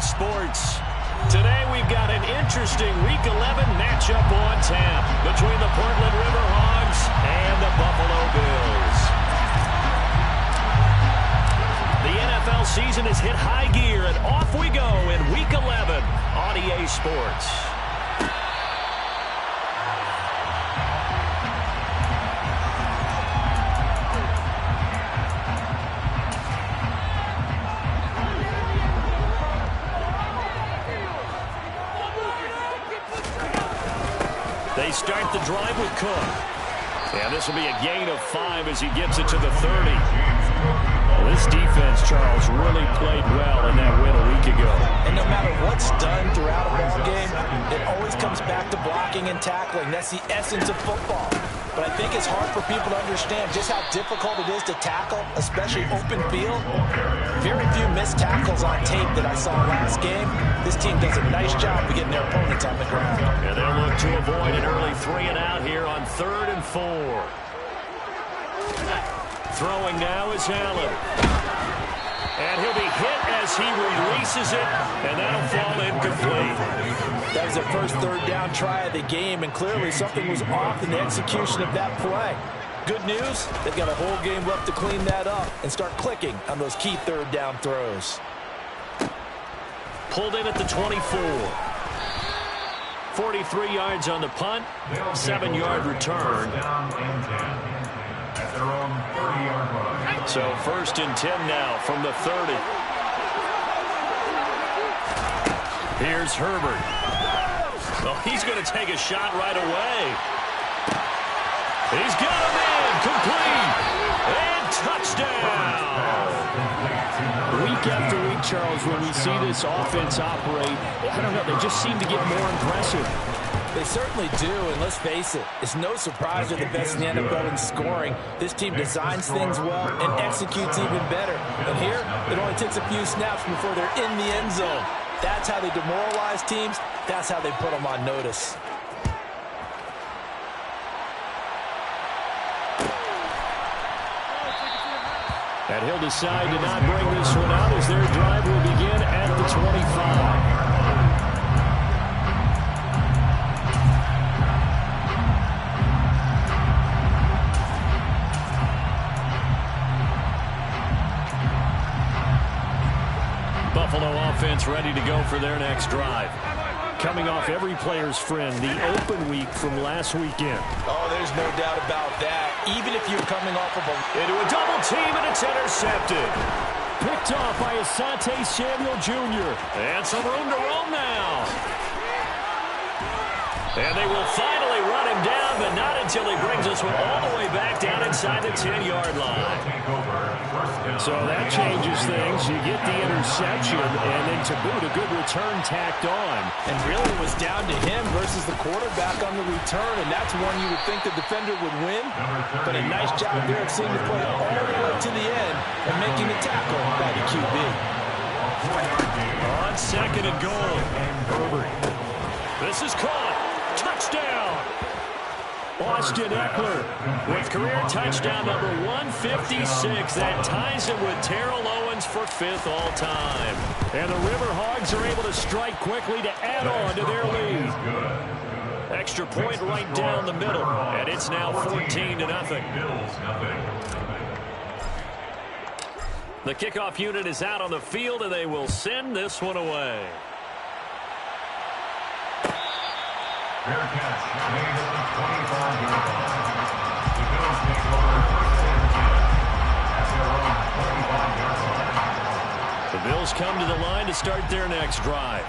Sports. Today we've got an interesting Week 11 matchup on tap between the Portland Riverhawks and the Buffalo Bills. The NFL season has hit high gear, and off we go in Week 11 on EA Sports. They start the drive with Cook. And this will be a gain of 5 as he gets it to the 30. Well, this defense, Charles, really played well in that win a week ago. And no matter what's done throughout a ball game, it always comes back to blocking and tackling. That's the essence of football. But I think it's hard for people to understand just how difficult it is to tackle, especially open field. Very few missed tackles on tape that I saw last game. This team does a nice job of getting their opponents on the ground. And they'll look to avoid an early 3 and out here on 3rd and 4. Throwing now is Allen. And he'll be hit as he releases it, and that'll fall incomplete. That was their first 3rd down try of the game, and clearly something was off in the execution of that play. Good news, they've got a whole game left to clean that up and start clicking on those key 3rd down throws. Pulled in at the 24. 43 yards on the punt, 7-yard return. So 1st and 10 now from the 30. Here's Herbert. Well, he's going to take a shot right away. He's got him in, complete, and touchdown. Week after week, Charles, when we see this offense operate, I don't know, they just seem to get more impressive. They certainly do, and let's face it, it's no surprise they're the best in the NFL in scoring. This team designs things well and executes even better. And here, it only takes a few snaps before they're in the end zone. That's how they demoralize teams. That's how they put them on notice. And he'll decide to not bring this one out as their drive will begin at the 25. Buffalo offense ready to go for their next drive. Coming off every player's friend, the open week from last weekend. Oh, there's no doubt about that. Even if you're coming off of into a double team, and it's intercepted. Picked off by Asante Samuel Jr. And some room to roam now. And they will finally run him down, but not until he brings this one all the way back down inside the 10-yard line. So that changes things. You get the interception, and then to boot, a good return tacked on. And really it was down to him versus the quarterback on the return, and that's one you would think the defender would win. But a nice job there of seeing the play all the way to the end and making the tackle by the QB. On 2nd and goal. This is caught. Touchdown. Austin Eckler with career touchdown number 156. That ties it with Terrell Owens for 5th all-time. And the Riverhawks are able to strike quickly to add on to their lead. Extra point right down the middle, and it's now 14-0. The kickoff unit is out on the field, and they will send this one away. Fair catch, made at the 25-yard line. The Bills take over 1st and 10 at their own 25-yard line. The Bills come to the line to start their next drive.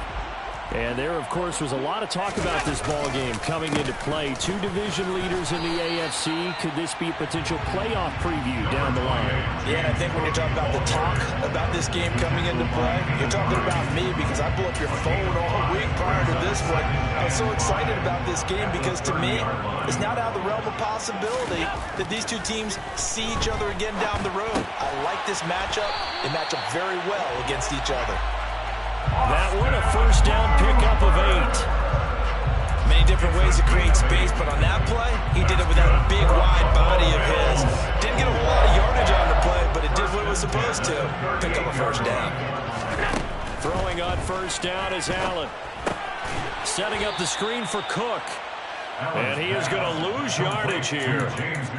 And there, of course, was a lot of talk about this ball game coming into play. 2 division leaders in the AFC. Could this be a potential playoff preview down the line? Yeah, and I think when you're talking about the talk about this game coming into play, you're talking about me because I blew up your phone all week prior to this one. I was so excited about this game because, to me, it's not out of the realm of possibility that these two teams see each other again down the road. I like this matchup. They match up very well against each other. That one, a 1st down pickup of 8. Many different ways to create space, but on that play, he did it with that big, wide body of his. Didn't get a whole lot of yardage on the play, but it did what it was supposed to. Pick up a 1st down. Throwing on first down is Allen. Setting up the screen for Cook. And he is going to lose yardage here.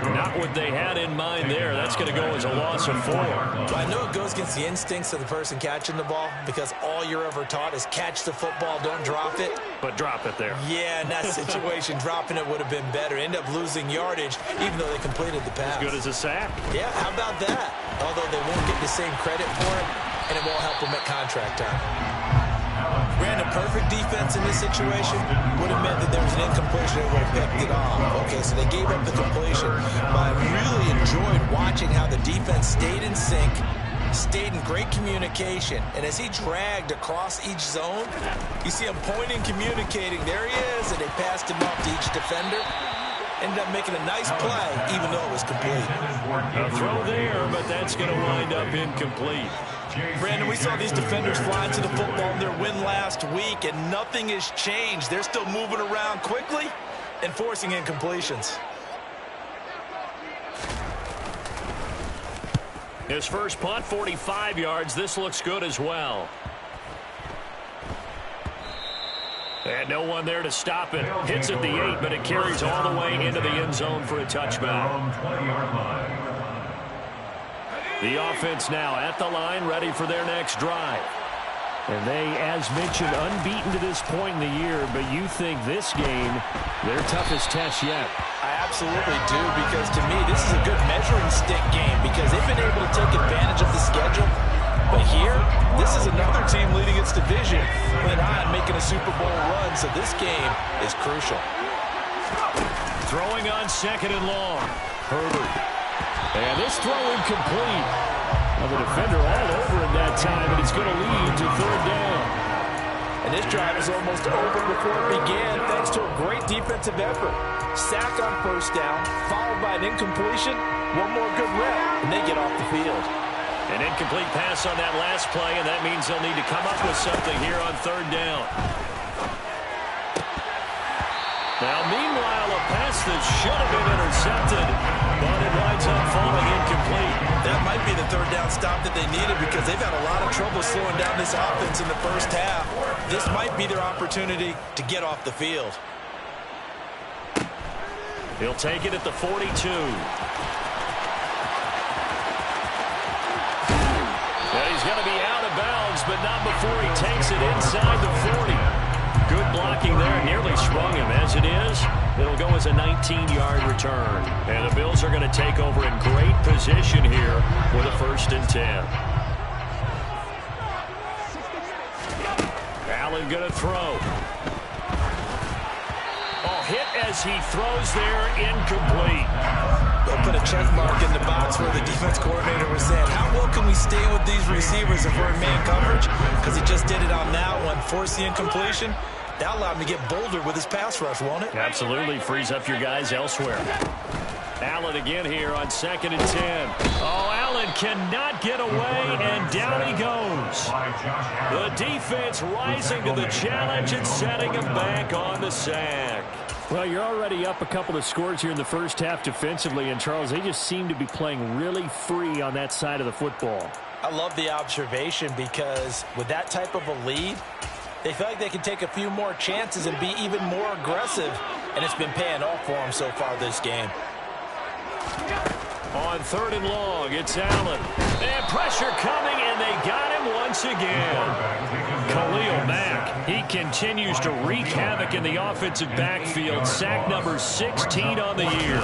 Not what they had in mind there. That's going to go as a loss of 4. Well, I know it goes against the instincts of the person catching the ball because all you're ever taught is catch the football, don't drop it. But drop it there. Yeah, in that situation, dropping it would have been better. End up losing yardage, even though they completed the pass. As good as a sack. Yeah, how about that? Although they won't get the same credit for it, and it won't help them at contract time. Brandon, perfect defense in this situation would have meant that there was an incompletion and would have picked it off. Okay, so they gave up the completion, but I really enjoyed watching how the defense stayed in sync, stayed in great communication, and as he dragged across each zone, you see him pointing, communicating. There he is, and they passed him off to each defender. Ended up making a nice play, even though it was complete. A throw there, but that's going to wind up incomplete. Brandon, we saw these defenders flying to the football in their win last week, and nothing has changed. They're still moving around quickly and forcing incompletions. His first punt, 45 yards. This looks good as well. And no one there to stop it. Hits at the 8, but it carries all the way into the end zone for a touchback. The offense now at the line, ready for their next drive. And they, as mentioned, unbeaten to this point in the year, but you think this game, their toughest test yet. I absolutely do, because to me, this is a good measuring stick game, because they've been able to take advantage of the schedule. But here, this is another team leading its division, and on making a Super Bowl run, so this game is crucial. Throwing on second and long. Herbert. And this throw incomplete. Well, the defender all over him that time, and it's going to lead to third down. And this drive is almost over before it began, thanks to a great defensive effort. Sack on first down, followed by an incompletion, one more good rep, and they get off the field. An incomplete pass on that last play, and that means they'll need to come up with something here on third down. Now, meanwhile, a pass that should have been intercepted, but it winds up falling incomplete. That might be the third down stop that they needed, because they've had a lot of trouble slowing down this offense in the first half. This might be their opportunity to get off the field. He'll take it at the 42. And he's going to be out of bounds, but not before he takes it inside the 40. Good blocking there, nearly sprung him. As it is, it'll go as a 19-yard return. And the Bills are going to take over in great position here with a 1st and 10. Allen going to throw. Oh, hit as he throws there, incomplete. They'll put a check mark in the box where the defense coordinator was saying, how well can we stay with these receivers if we're in man coverage? Because he just did it on that one, forced the incompletion. That allowed him to get bolder with his pass rush, won't it? Absolutely. Frees up your guys elsewhere. Allen again here on 2nd and 10. Oh, Allen cannot get away, and down he goes. The defense rising to the challenge and setting him back on the sack. Well, you're already up a couple of scores here in the first half defensively, and Charles, they just seem to be playing really free on that side of the football. I love the observation, because with that type of a lead, they feel like they can take a few more chances and be even more aggressive, and it's been paying off for them so far this game. On 3rd and long, it's Allen. And pressure coming, and they got him once again. Khalil Mack, he continues to wreak havoc in the offensive backfield. Sack number 16 on the year.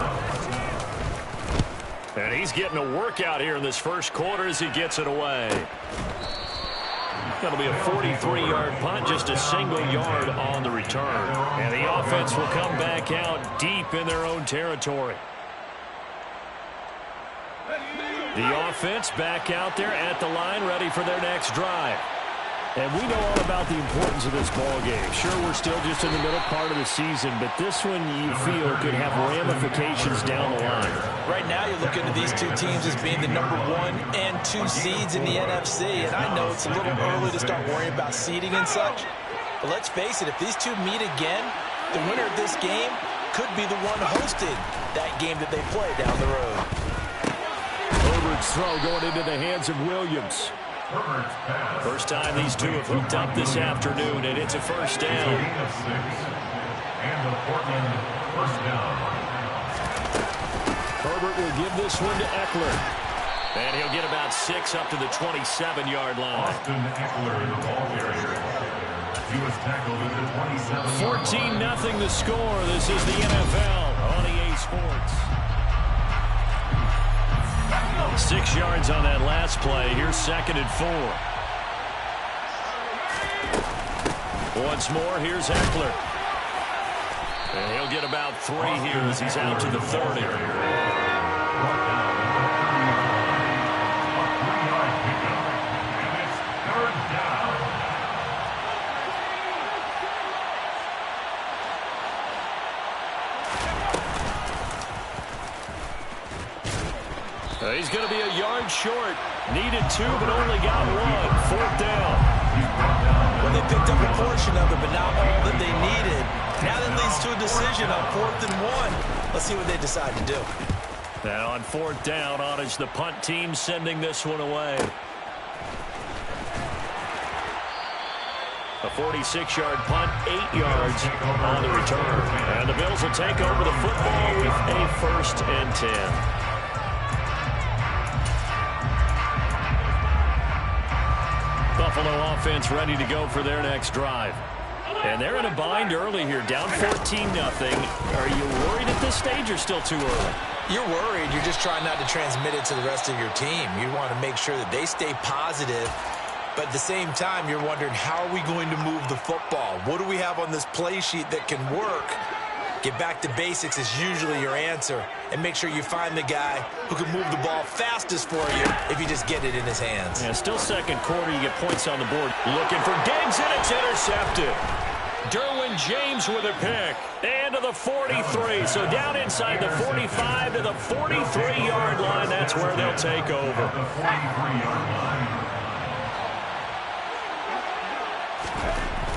And he's getting a workout here in this first quarter as he gets it away. That'll be a 43-yard punt, just a single yard on the return. And the offense will come back out deep in their own territory. The offense back out there at the line, ready for their next drive. And we know all about the importance of this ball game. Sure, we're still just in the middle part of the season, but this one you feel could have ramifications down the line. Right now, you're looking at these two teams as being the number 1 and 2 seeds in the NFC, and I know it's a little early to start worrying about seeding and such, but let's face it, if these two meet again, the winner of this game could be the one hosting that game that they play down the road. Herbert's throw going into the hands of Williams. First time these two have hooked up this afternoon, and it's a first down. And the Portland first down. Herbert will give this one to Eckler. And he'll get about 6 up to the 27-yard line. Austin Eckler, the ball carrier. He was tackled at the 27-yard line. 14-0 the score. This is the NFL on EA Sports. 6 yards on that last play. Here's 2nd and 4. Once more, here's Eckler. And he'll get about 3 here as he's out to the 30. He's going to be a yard short. Needed 2, but only got 1. 4th down. Well, they picked up a portion of it, but not all that they needed. Now that leads to a decision on 4th and 1. Let's see what they decide to do. Now on 4th down, Ottage, the punt team sending this one away. A 46-yard punt, 8 yards on the return. And the Bills will take over the football with a 1st and 10. Buffalo offense ready to go for their next drive. And they're in a bind early here, down 14-0. Are you worried at this stage or still too early? You're worried. You're just trying not to transmit it to the rest of your team. You want to make sure that they stay positive. But at the same time, you're wondering, how are we going to move the football? What do we have on this play sheet that can work? Get back to basics is usually your answer. And make sure you find the guy who can move the ball fastest for you if you just get it in his hands. Yeah, still 2nd quarter, you get points on the board. Looking for Diggs, and it's intercepted. Derwin James with a pick. And to the 43. So down inside the 45 to the 43-yard line. That's where they'll take over. The 43-yard line.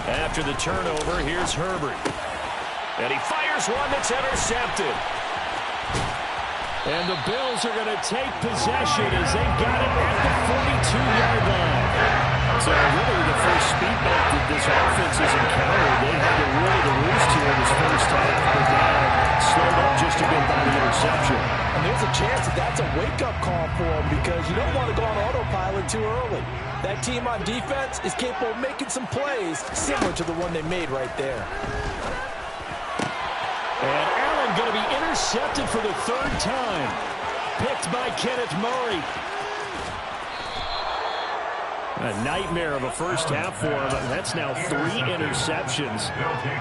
After the turnover, here's Herbert. And he fires one that's intercepted. And the Bills are going to take possession as they've got it at the 42-yard line. So really the first speed bump that this offense has encountered, they had to really the roost here in this first half. But now slowed up just a bit by the interception. And there's a chance that that's a wake-up call for them because you don't want to go on autopilot too early. That team on defense is capable of making some plays similar to the one they made right there. And Allen going to be intercepted for the 3rd time. Picked by Kenneth Murray. A nightmare of a first half for him. That's now 3 interceptions.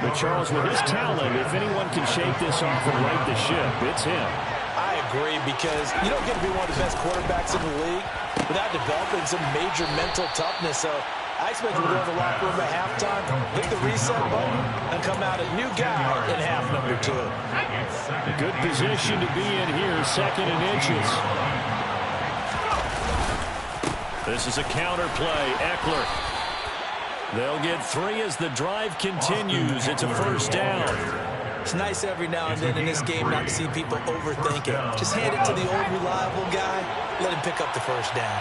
But Charles, with his talent, if anyone can shake this off and right the ship, it's him. I agree, because you don't get to be one of the best quarterbacks in the league without developing some major mental toughness. So I expect him to go in the locker room at halftime, hit the reset button, and come out a new guy in half number 2. A good position to be in here, 2nd and inches. This is a counter play. Eckler. They'll get 3 as the drive continues. It's a 1st down. It's nice every now and then in this game not to see people overthink it. Just hand it to the old reliable guy. Let him pick up the 1st down.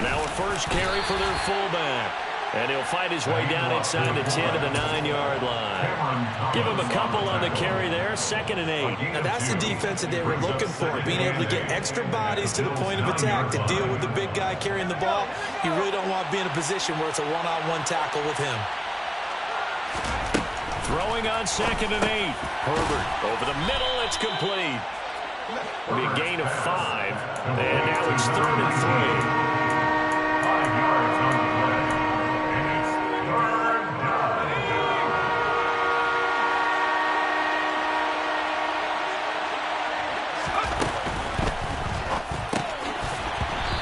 Now a first carry for their fullback. And he'll fight his way down inside the 10 to the 9-yard line. Give him a couple on the carry there. 2nd and 8. Now that's the defense that they were looking for, being able to get extra bodies to the point of attack to deal with the big guy carrying the ball. You really don't want to be in a position where it's a one-on-one tackle with him. Throwing on 2nd and 8. Herbert over the middle. It's complete. It'll be a gain of 5. And now it's 3rd and 3. 5 yards on the play. And it's 3rd down.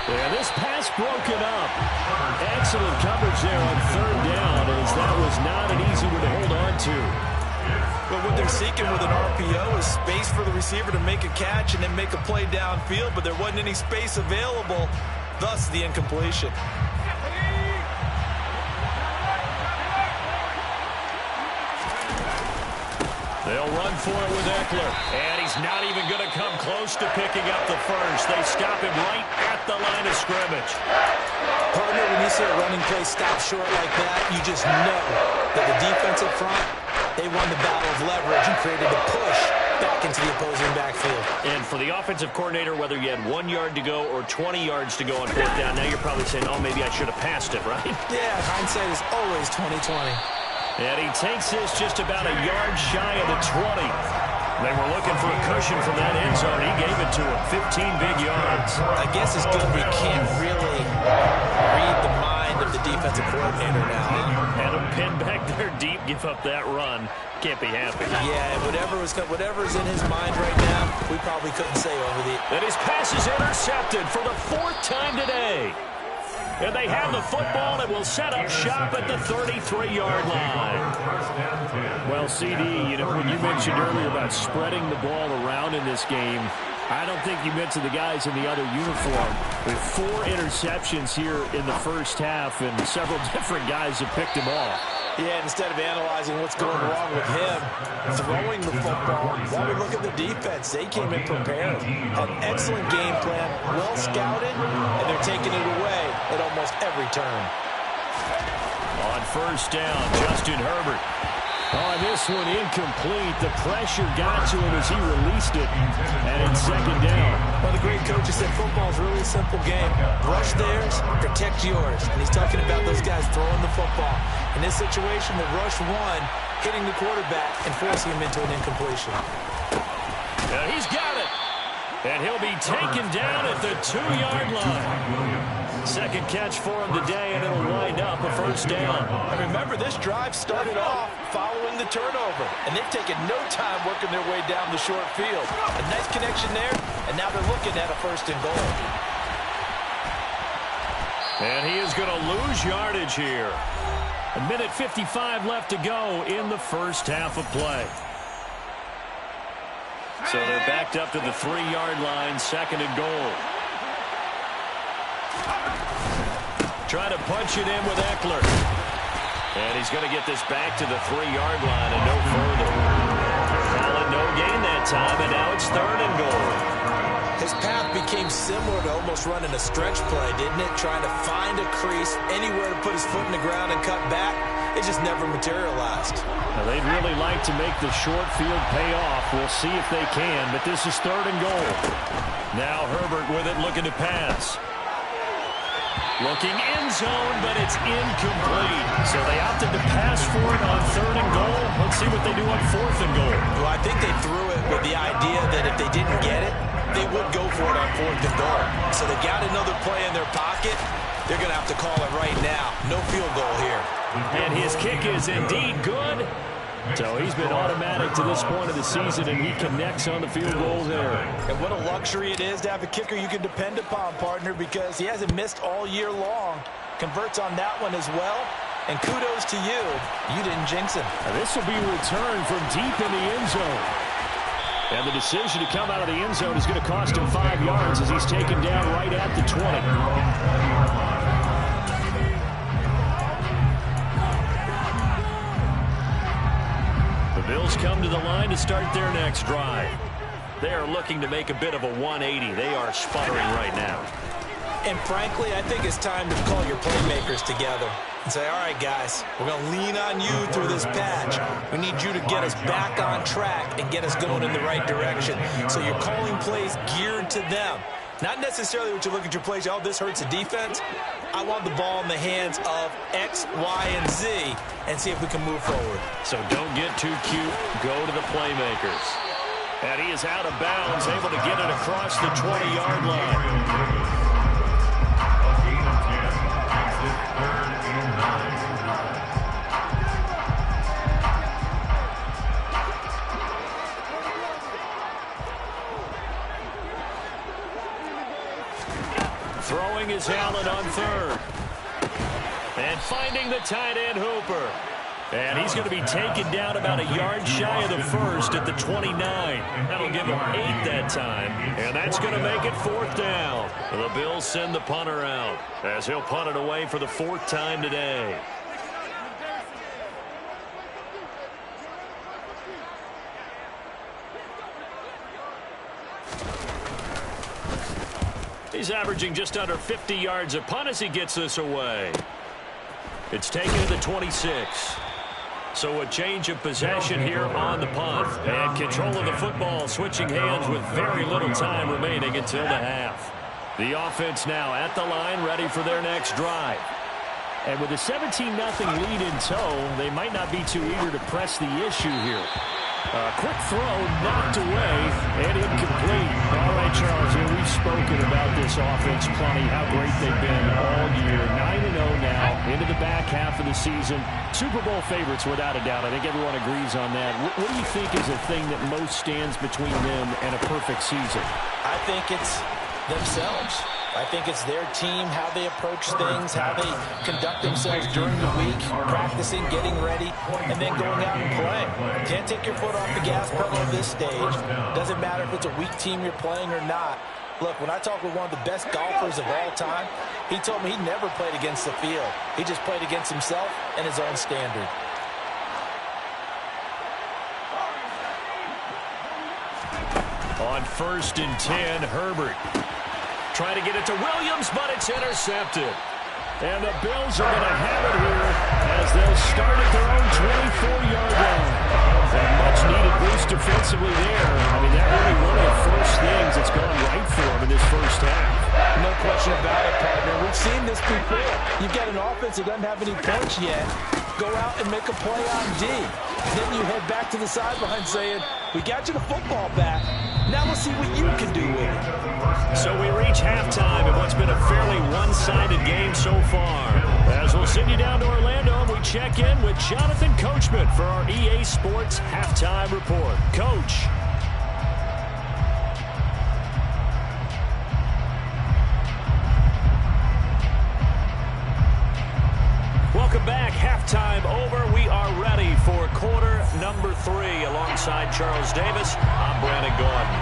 And this pass broken up. Excellent coverage there on 3rd down, as that was not an easy one to hold on to. But what they're seeking with an RPO is space for the receiver to make a catch and then make a play downfield, but there wasn't any space available, thus the incompletion. They'll run for it with Eckler. And he's not even going to come close to picking up the first. They stop him right at the line of scrimmage. Partner, when you see a running play stop short like that, you just know that the defensive front, they won the battle of leverage and created a push back into the opposing backfield. And for the offensive coordinator, whether you had 1 yard to go or 20 yards to go on fourth down, now you're probably saying, oh, maybe I should have passed it, right? Yeah, hindsight is always 20/20. And he takes this just about a yard shy of the 20. They were looking for a cushion from that end zone. He gave it to him, 15 big yards. I guess it's good we can't really read the mind of the defensive coordinator now. Had him pinned back there deep, give up that run. Can't be happy. Yeah, whatever's in his mind right now, we probably couldn't say over the... And his pass is intercepted for the 4th time today. And they have the football and will set up shop at the 33-yard line. Well, CD, you know, when you mentioned earlier about spreading the ball around in this game, I don't think you mentioned the guys in the other uniform. With 4 interceptions here in the first half, and several different guys have picked him off. Yeah, instead of analyzing what's going wrong with him, throwing the football, while we look at the defense, they came in prepared. Had an excellent game plan, well scouted, and they're taking it away at almost every turn. On first down, Justin Herbert. Oh, this one incomplete. The pressure got to him as he released it. And it's second down. Well, the great coach has said football is really a simple game. Rush theirs, protect yours. And he's talking about those guys throwing the football. In this situation, the rush one, hitting the quarterback and forcing him into an incompletion. Yeah, he's got it. And he'll be taken down at the 2-yard line. Second catch for him today, and it'll wind up a first down. And remember, this drive started off following the turnover, and they've taken no time working their way down the short field. A nice connection there, and now they're looking at a 1st and goal. And he is going to lose yardage here. 1:55 left to go in the first half of play. So they're backed up to the 3-yard line, 2nd and goal. Try to punch it in with Eckler. And he's going to get this back to the 3-yard line and no further. Calling no gain that time, and now it's 3rd and goal. His path became similar to almost running a stretch play, didn't it? Trying to find a crease, anywhere to put his foot in the ground and cut back. It just never materialized. Now, they'd really like to make the short field pay off. We'll see if they can, but this is 3rd and goal. Now Herbert with it, looking to pass. Looking end zone, but it's incomplete. So they opted to pass for it on 3rd and goal. Let's see what they do on 4th and goal. Well, I think they threw it with the idea that if they didn't get it, they would go for it on 4th and goal. So they got another play in their pocket. They're going to have to call it right now. No field goal here. And his kick is indeed good. So he's been automatic to this point of the season, and he connects on the field goal there. And what a luxury it is to have a kicker you can depend upon, partner, because he hasn't missed all year long. Converts on that one as well. And kudos to you. You didn't jinx him. Now this will be a return from deep in the end zone. And the decision to come out of the end zone is going to cost him 5 yards as he's taken down right at the 20. Bills come to the line to start their next drive. They are looking to make a bit of a 180. They are sputtering right now. And frankly, I think it's time to call your playmakers together and say, all right, guys, we're going to lean on you through this patch. We need you to get us back on track and get us going in the right direction. So you're calling plays geared to them. Not necessarily what you look at your plays, oh, this hurts the defense. I want the ball in the hands of X, Y, and Z and see if we can move forward. So don't get too cute. Go to the playmakers. And he is out of bounds, able to get it across the 20-yard line. A gain of 10 makes it 3rd and 9. Throwing is Allen on 3rd. And finding the tight end Hooper. And he's going to be taken down about a yard shy of the 1st at the 29. That'll give him 8 that time. And that's going to make it 4th down. The Bills send the punter out as he'll punt it away for the 4th time today. He's averaging just under 50 yards a punt as he gets this away. It's taken to the 26. So a change of possession here on the punt. And control of the football switching hands with very little time remaining until the half. The offense now at the line, ready for their next drive. And with a 17-0 lead in tow, they might not be too eager to press the issue here. Quick throw, knocked away, and incomplete. All right, Charles, we've spoken about this offense plenty, how great they've been all year. 9-0 now, into the back half of the season. Super Bowl favorites, without a doubt. I think everyone agrees on that. What do you think is the thing that most stands between them and a perfect season? I think it's themselves. I think it's their team, how they approach things, how they conduct themselves during the week, practicing, getting ready, and then going out and playing. Can't take your foot off the gas pedal at this stage. Doesn't matter if it's a weak team you're playing or not. Look, when I talk with one of the best golfers of all time, he told me he never played against the field. He just played against himself and his own standard. On 1st and 10, Herbert. Trying to get it to Williams, but it's intercepted. And the Bills are going to have it here as they'll start at their own 24-yard line. A much-needed boost defensively there. I mean, that really one of the first things that's gone right for them in this first half. No question about it, partner. We've seen this before. You've got an offense that doesn't have any points yet. Go out and make a play on D. Then you head back to the sideline saying, we got you the football back. Now we'll see what you can do with it. So we reach halftime in what's been a fairly one-sided game so far. As we'll send you down to Orlando, and we check in with Jonathan Coachman for our EA Sports Halftime Report. Coach. Welcome back. Halftime over. We are ready for quarter number 3. Alongside Charles Davis, I'm Brandon Gordon.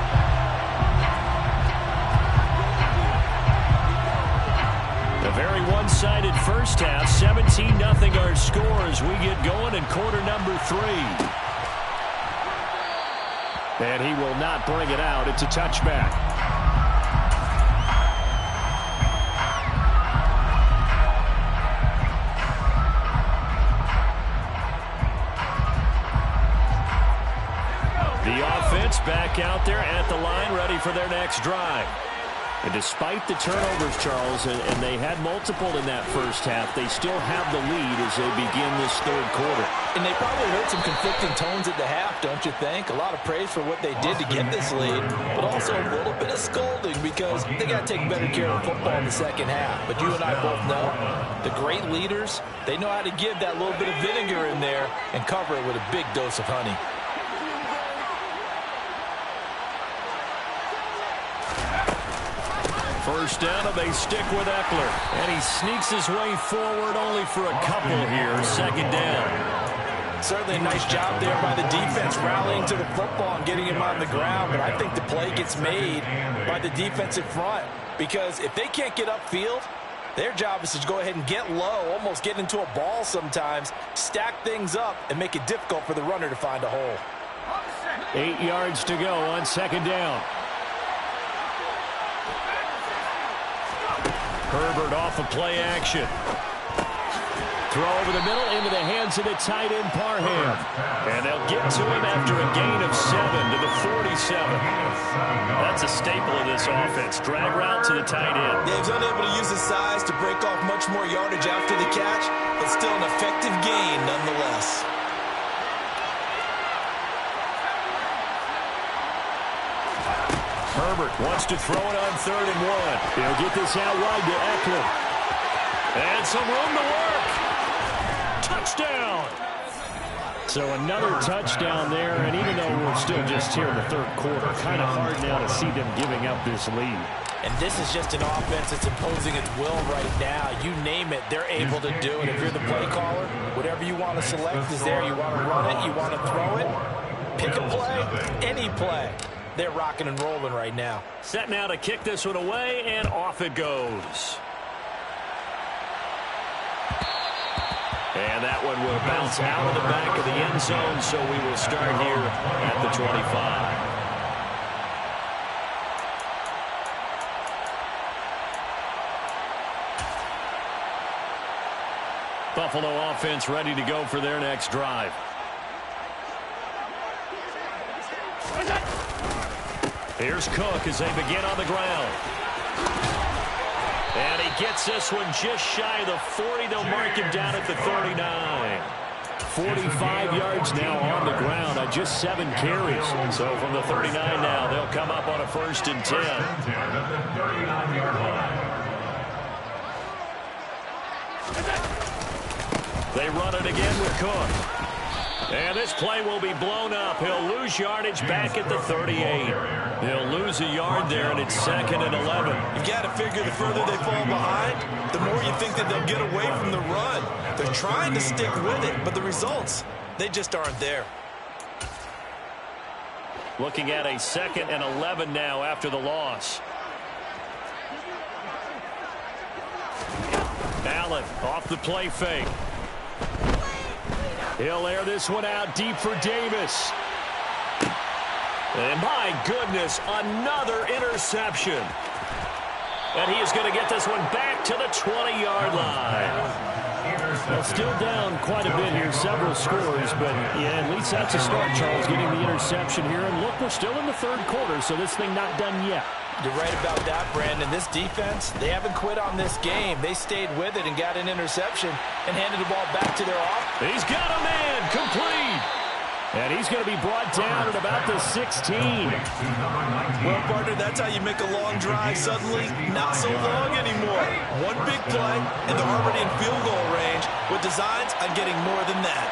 A very one-sided first half. 17-0 our score as we get going in quarter number 3. And he will not bring it out. It's a touchback. The offense back out there at the line, ready for their next drive. And despite the turnovers, Charles, and they had multiple in that first half, they still have the lead as they begin this third quarter. And they probably heard some conflicting tones at the half, don't you think? A lot of praise for what they did to get this lead, but also a little bit of scolding because they got to take better care of the football in the second half. But you and I both know the great leaders, they know how to give that little bit of vinegar in there and cover it with a big dose of honey. First down, and they stick with Eckler. And he sneaks his way forward only for a couple here. Second down. Certainly a nice job there by the defense rallying to the football and getting him on the ground. But I think the play gets made by the defensive front. Because if they can't get upfield, their job is to go ahead and get low, almost get into a ball sometimes, stack things up, and make it difficult for the runner to find a hole. 8 yards to go on second down. Herbert off of play action. Throw over the middle into the hands of the tight end Parham. And they'll get to him after a gain of 7 to the 47. That's a staple of this offense. Drag route to the tight end. Yeah, he's unable to use his size to break off much more yardage after the catch, but still an effective gain nonetheless. Herbert wants to throw it on 3rd and 1. He'll get this out wide to Eckler. And some room to work. Touchdown. So another touchdown there, and even though we're still just here in the third quarter, kind of hard now to see them giving up this lead. And this is just an offense that's imposing its will right now. You name it, they're able to do it. If you're the play caller, whatever you want to select is there. You want to run it, you want to throw it, pick a play, any play. They're rocking and rolling right now. Set now to kick this one away, and off it goes. And that one will bounce out of the back of the end zone, so we will start here at the 25. Buffalo offense ready to go for their next drive. Here's Cook as they begin on the ground. And he gets this one just shy of the 40. They'll mark him down at the 39. 45 yards now on the ground on just 7 carries. So from the 39 now, they'll come up on a 1st and 10. They run it again with Cook. And this play will be blown up. He'll lose yardage back at the 38. They'll lose a yard there, and it's 2nd and 11. You've got to figure the further they fall behind, the more you think that they'll get away from the run. They're trying to stick with it, but the results, they just aren't there. Looking at a 2nd and 11 now after the loss. Allen off the play fake. He'll air this one out deep for Davis. And my goodness, another interception. And he is going to get this one back to the 20-yard line. Well, still down quite a bit here, several scores, but yeah, at least that's a start, Charles, getting the interception here. And look, we're still in the 3rd quarter, so this thing not done yet. You're right about that, Brandon. This defense, they haven't quit on this game. They stayed with it and got an interception and handed the ball back to their offense. He's got a man, complete. And he's going to be brought down at about the 16. Well, partner, that's how you make a long drive suddenly not so long anymore. One big play, and they're already in field goal range with designs on getting more than that.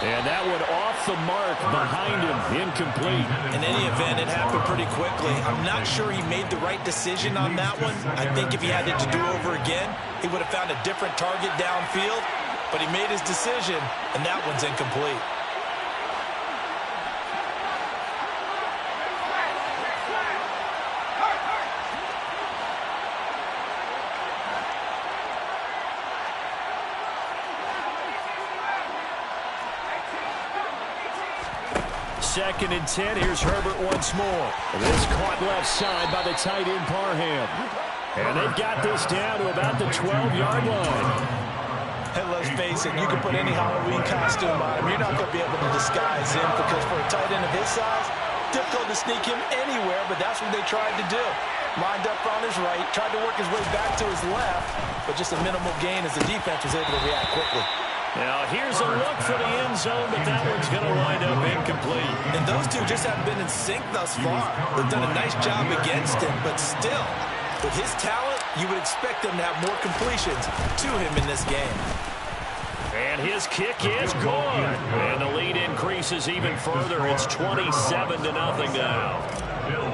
And that one off the mark behind him, incomplete. In any event, it happened pretty quickly. I'm not sure he made the right decision on that one. I think if he had it to do over again, he would have found a different target downfield. But he made his decision, and that one's incomplete. Second and 10. Here's Herbert once more. This caught left side by the tight end Parham. And they've got this down to about the 12-yard line. Hey, let's face it, you can put any Halloween costume on him. You're not going to be able to disguise him because for a tight end of his size, difficult to sneak him anywhere, but that's what they tried to do. Lined up on his right, tried to work his way back to his left, but just a minimal gain as the defense was able to react quickly. Now, here's a look for the end zone, but that one's going to wind up incomplete. And those two just haven't been in sync thus far. They've done a nice job against him, but still, with his talent, you would expect them to have more completions to him in this game. And his kick is good. And the lead increases even further. It's 27-0 now.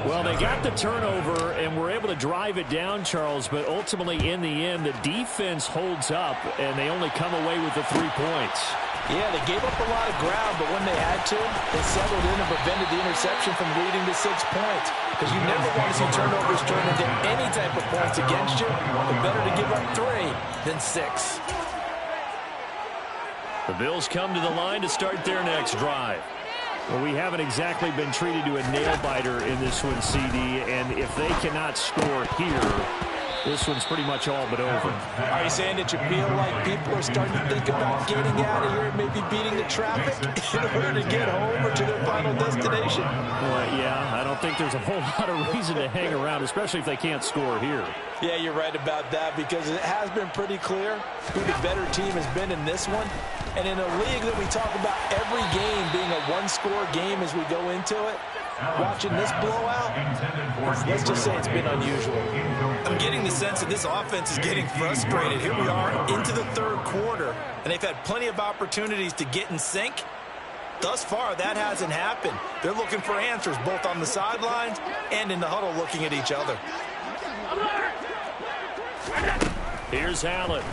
Well, they got the turnover and were able to drive it down, Charles, but ultimately in the end, the defense holds up, and they only come away with the 3 points. Yeah, they gave up a lot of ground, but when they had to, they settled in and prevented the interception from leading to 6 points. Because you never want to see turnovers turn into any type of points against you, but better to give up 3 than 6. The Bills come to the line to start their next drive. Well, we haven't exactly been treated to a nail-biter in this one, CD, and if they cannot score here, this one's pretty much all but over. Are you saying that you feel like people are starting to think about getting out of here and maybe beating the traffic in order to get home or to their final destination? Well, yeah, I don't think there's a whole lot of reason to hang around, especially if they can't score here. Yeah, you're right about that because it has been pretty clear who the better team has been in this one. And in a league that we talk about every game being a one-score game as we go into it, watching this blowout, let's just say it's been unusual. I'm getting the sense that this offense is getting frustrated. Here we are into the 3rd quarter, and they've had plenty of opportunities to get in sync. Thus far, that hasn't happened. They're looking for answers both on the sidelines and in the huddle looking at each other. Here's Allen.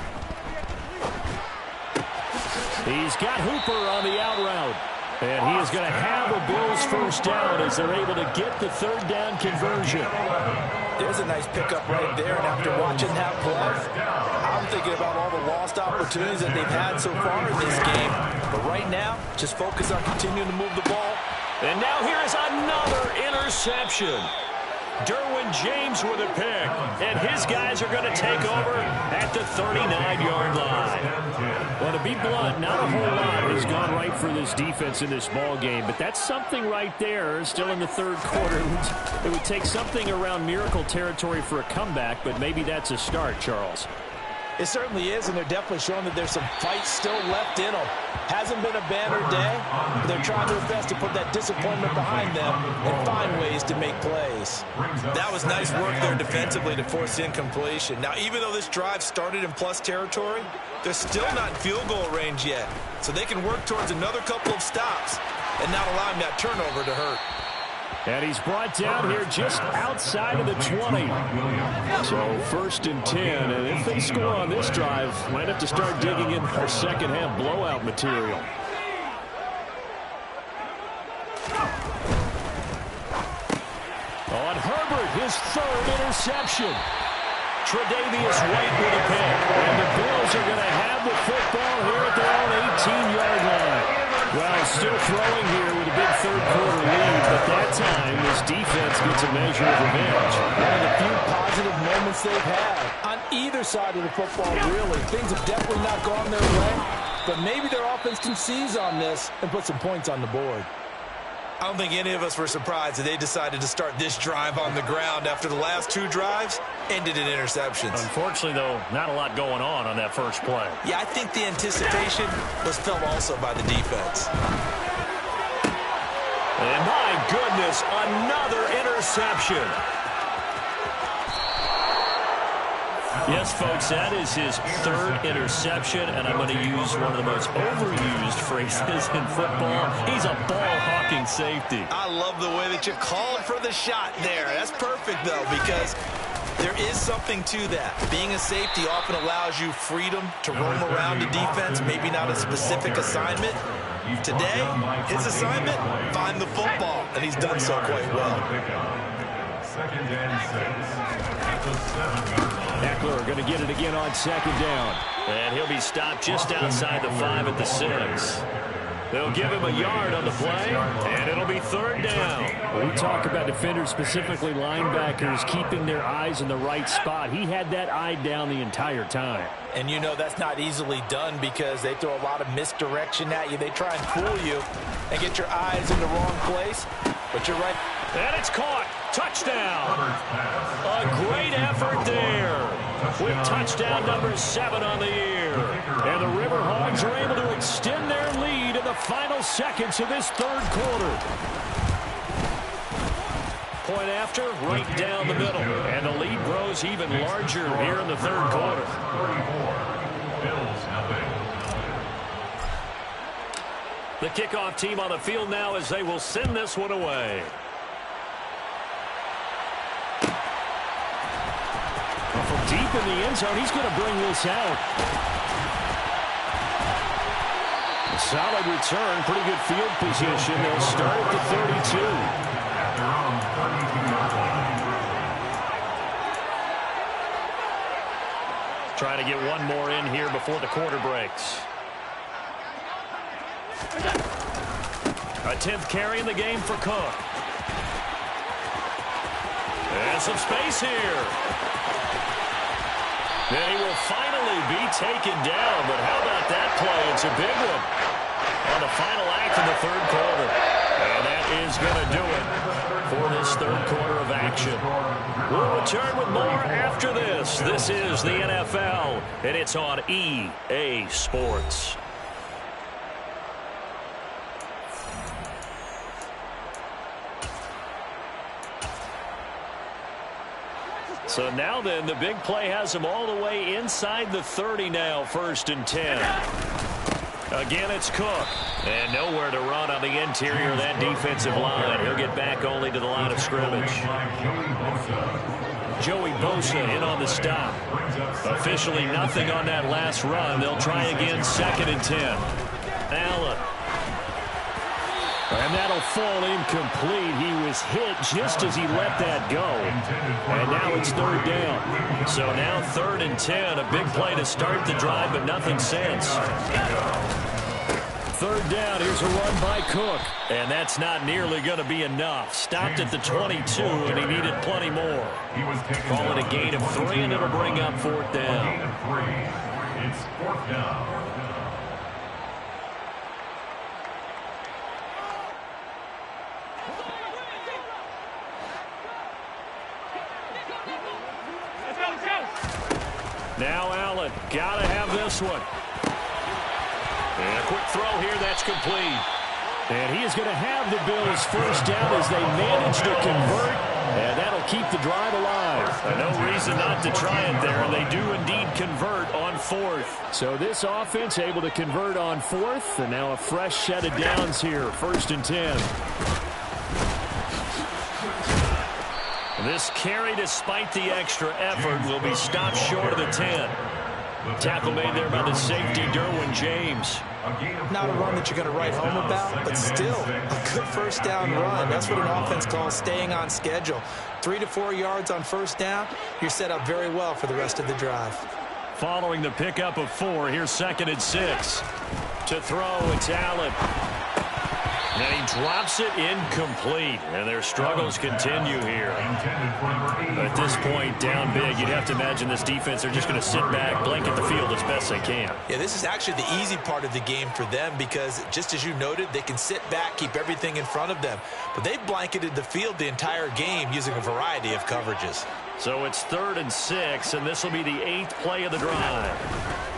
He's got Hooper on the out route. And he is going to have a Bills first down as they're able to get the 3rd down conversion. There's a nice pickup right there, and after watching that play, I'm thinking about all the lost opportunities that they've had so far in this game. But right now, just focus on continuing to move the ball. And now here is another interception. Derwin James with a pick. And his guys are going to take over at the 39-yard line. Well, to be blunt, not a whole lot has gone right for this defense in this ball game, but that's something right there. Still in the third quarter. It would take something around miracle territory for a comeback, but maybe that's a start, Charles. It certainly is, and they're definitely showing that there's some fight still left in them. Hasn't been a banner day, but they're trying their best to put that disappointment behind them and find ways to make plays. That was nice work there defensively to force incompletion. Now, even though this drive started in plus territory, they're still not in field goal range yet. So they can work towards another couple of stops and not allowing that turnover to hurt. And he's brought down here just outside of the 20. So 1st and 10. And if they score on this drive, might have to start digging in for second half blowout material. On Herbert, his 3rd interception. Tre'Davious White with a pick. And the Bills are going to have the football here at their own 18-yard line. Well, still throwing here with a big third-quarter lead, but that time this defense gets a measure of revenge. One of the few positive moments they've had on either side of the football, really. Things have definitely not gone their way, but maybe their offense can seize on this and put some points on the board. I don't think any of us were surprised that they decided to start this drive on the ground after the last 2 drives ended in interceptions. Unfortunately, though, not a lot going on that first play. Yeah, I think the anticipation was felt also by the defense. And my goodness, another interception. Yes, folks, that is his 3rd interception, and I'm going to use one of the most overused phrases in football. He's a ball-hawking safety. I love the way that you called for the shot there. That's perfect, though, because there is something to that. Being a safety often allows you freedom to roam around the defense, maybe not a specific assignment. Today, his assignment, find the football, and he's done so quite well. 2nd and 6 at the 7-yard line. Eckler going to get it again on 2nd down. And he'll be stopped just outside the 5 at the 6. They'll give him a yard on the play, and it'll be 3rd down. We talk about defenders, specifically linebackers, keeping their eyes in the right spot. He had that eye down the entire time. And you know that's not easily done because they throw a lot of misdirection at you. They try and fool you and get your eyes in the wrong place. But you're right. And it's caught. Touchdown. A great effort there with touchdown number 7 on the year. And the Riverhogs are able to extend their lead in the final seconds of this 3rd quarter. Point after, right down the middle. And the lead grows even larger here in the 3rd quarter. 34. Bills nothing. The kickoff team on the field now as they will send this one away. From deep in the end zone, he's going to bring this out. A solid return, pretty good field position. They'll start at the 32. At their own 32-yard line. Trying to get one more in here before the quarter breaks. A 10th carry in the game for Cook. And some space here. Then he will finally be taken down, but how about that play? It's a big one on the final act in the 3rd quarter. And that is going to do it for this 3rd quarter of action. We'll return with more after this. This is the NFL, and it's on EA Sports. So now then, the big play has him all the way inside the 30 now, 1st and 10. Again, it's Cook. And nowhere to run on the interior of that defensive line. He'll get back only to the line of scrimmage. Joey Bosa in on the stop. Officially nothing on that last run. They'll try again, 2nd and 10. Allen. And that'll fall incomplete. He was hit just as he let that go. And now it's 3rd down. So now 3rd and 10. A big play to start the drive, but nothing since. third down. Here's a run by Cook. And that's not nearly going to be enough. Stopped at the 22, and he needed plenty more. Call it a gain of 3, and it'll bring up fourth down. It's fourth down. Now Allen, gotta have this one. And a quick throw here, that's complete. And he is going to have the Bills first down as they manage to convert, and that'll keep the drive alive. No reason not to try it there, and they do indeed convert on fourth. So this offense able to convert on fourth, and now a fresh set of downs here, 1st and 10. This carry, despite the extra effort, will be stopped short of the 10. Tackle made there by the safety, Derwin James. Not a run that you're going to write home about, but still a good first down run. That's what an offense calls staying on schedule. 3 to 4 yards on first down, you're set up very well for the rest of the drive. Following the pickup of 4, here's 2nd and 6. To throw, it's Allen. And he drops it incomplete, and their struggles continue here. At this point, down big, you'd have to imagine this defense are just going to sit back, blanket the field as best they can. Yeah, this is actually the easy part of the game for them because, just as you noted, they can sit back, keep everything in front of them. But they've blanketed the field the entire game using a variety of coverages. So it's 3rd and 6, and this will be the 8th play of the drive.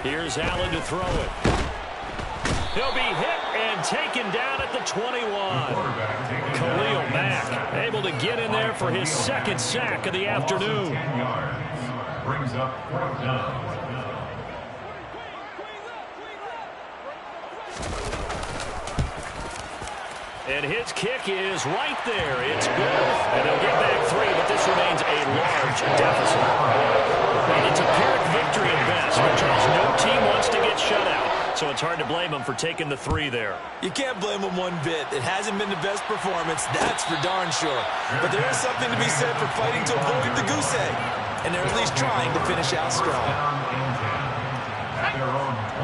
Here's Allen to throw it. He'll be hit and taken down at the 21. Khalil Mack able to get in there for his 2nd sack of the afternoon. Brings up 4th down. And his kick is right there. It's good. And they'll get back 3, but this remains a large deficit. And it's a Pyrrhic victory at best, because no team wants to get shut out. So it's hard to blame them for taking the 3 there. You can't blame them one bit. It hasn't been the best performance, that's for darn sure. But there is something to be said for fighting to avoid the goose egg. And they're at least trying to finish out strong.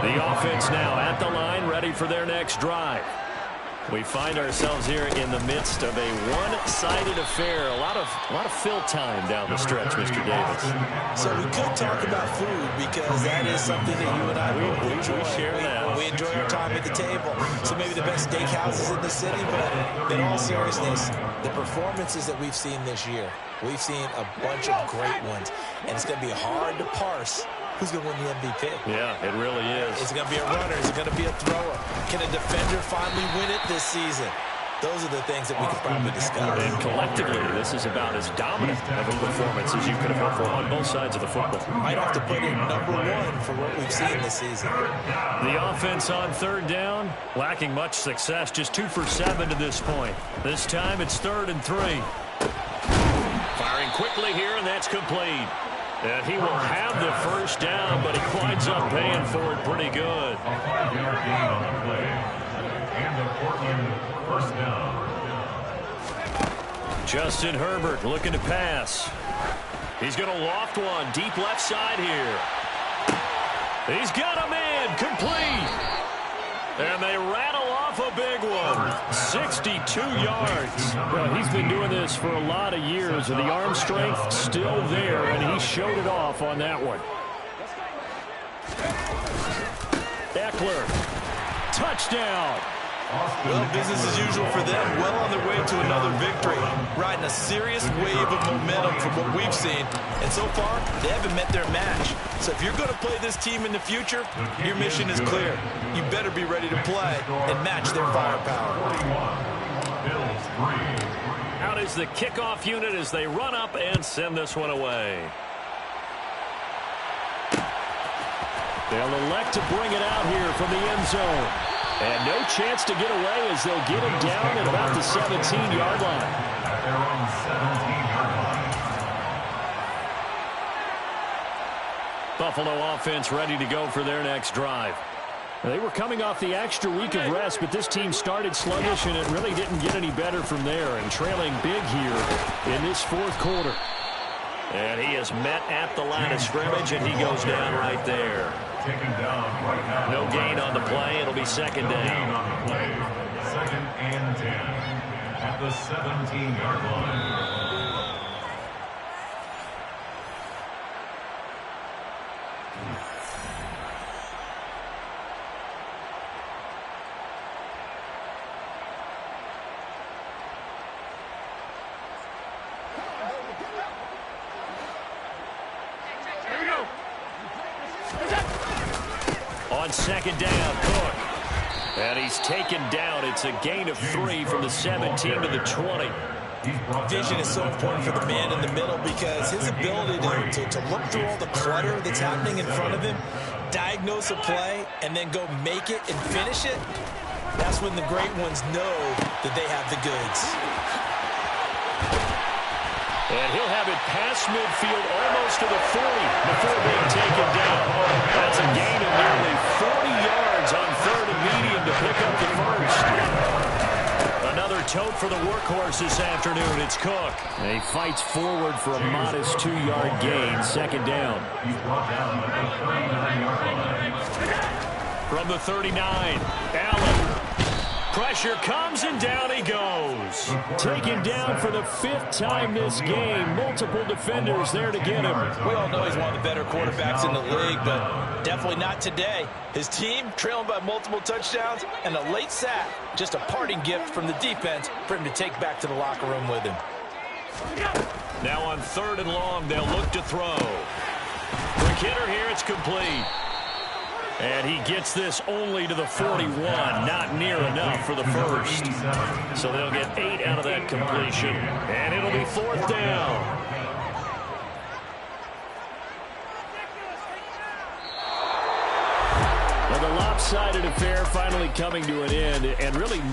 The offense now at the line, ready for their next drive. We find ourselves here in the midst of a one-sided affair. A lot of fill time down the stretch, Mr. Davis. So we could talk about food because that is something that you and I we share that. We enjoy our time at the table. So maybe the best steakhouses in the city, but in all seriousness, the performances that we've seen this year, we've seen a bunch of great ones, and it's going to be hard to parse who's going to win the MVP. Yeah, it really is. Is it going to be a runner? Is it going to be a thrower? Can a defender finally win it this season? Those are the things that we could probably discuss. And collectively, this is about as dominant of a performance as you could have hoped for on both sides of the football. Might have to put it #1 for what we've seen this season. The offense on 3rd down, lacking much success, just 2 for 7 to this point. This time it's 3rd and 3. Firing quickly here, and that's complete. And he will have the first down, but he winds up paying for it pretty good. A 5-yard gain on the play. And the Portland first down. Justin Herbert looking to pass. He's going to loft one deep left side here. He's got a man complete. And they rattle off a big one. 62 yards. Well, he's been doing this for a lot of years, and the arm strength still there, and he showed it off on that one. Eckler. Touchdown. Well, business as usual for them. Well on their way to another victory. Riding a serious wave of momentum from what we've seen. And so far, they haven't met their match. So if you're going to play this team in the future, your mission is clear. You better be ready to play and match their firepower. Out is the kickoff unit as they run up and send this one away. They'll elect to bring it out here from the end zone. And no chance to get away as they'll get him down at about the 17-yard line. At their own 17-yard line. Buffalo offense ready to go for their next drive. They were coming off the extra week of rest, but this team started sluggish, and it really didn't get any better from there, and trailing big here in this 4th quarter. And he is met at the line of scrimmage, and he goes down right there. Taken down right now. No gain on the play. It'll be second No gain down. on the play. 2nd and 10 at the 17-yard line. On second down, Cook. And he's taken down. It's a gain of 3 from the 17 to the 20. Vision is so important for the man in the middle because his ability to look through all the clutter that's happening in front of him, diagnose a play, and then go make it and finish it, that's when the great ones know that they have the goods. And he'll have it past midfield almost to the 40 before being taken down. That's a gain of nearly 40 yards on 3rd and medium to pick up the first. Another tote for the workhorse this afternoon. It's Cook. And he fights forward for a modest 2-yard gain. Second down. He's brought down at the 39-yard line. From the 39, Allen. Pressure comes, and down he goes. Taken down for the 5th time this game. Multiple defenders there to get him. We all know he's one of the better quarterbacks in the league, but definitely not today. His team trailing by multiple touchdowns and a late sack. Just a parting gift from the defense for him to take back to the locker room with him. Now on 3rd and long, they'll look to throw. For Kidder here, it's complete. And he gets this only to the 41, not near enough for the first. So they'll get 8 out of that completion, and it'll be 4th down. Well, the lopsided affair finally coming to an end, and really no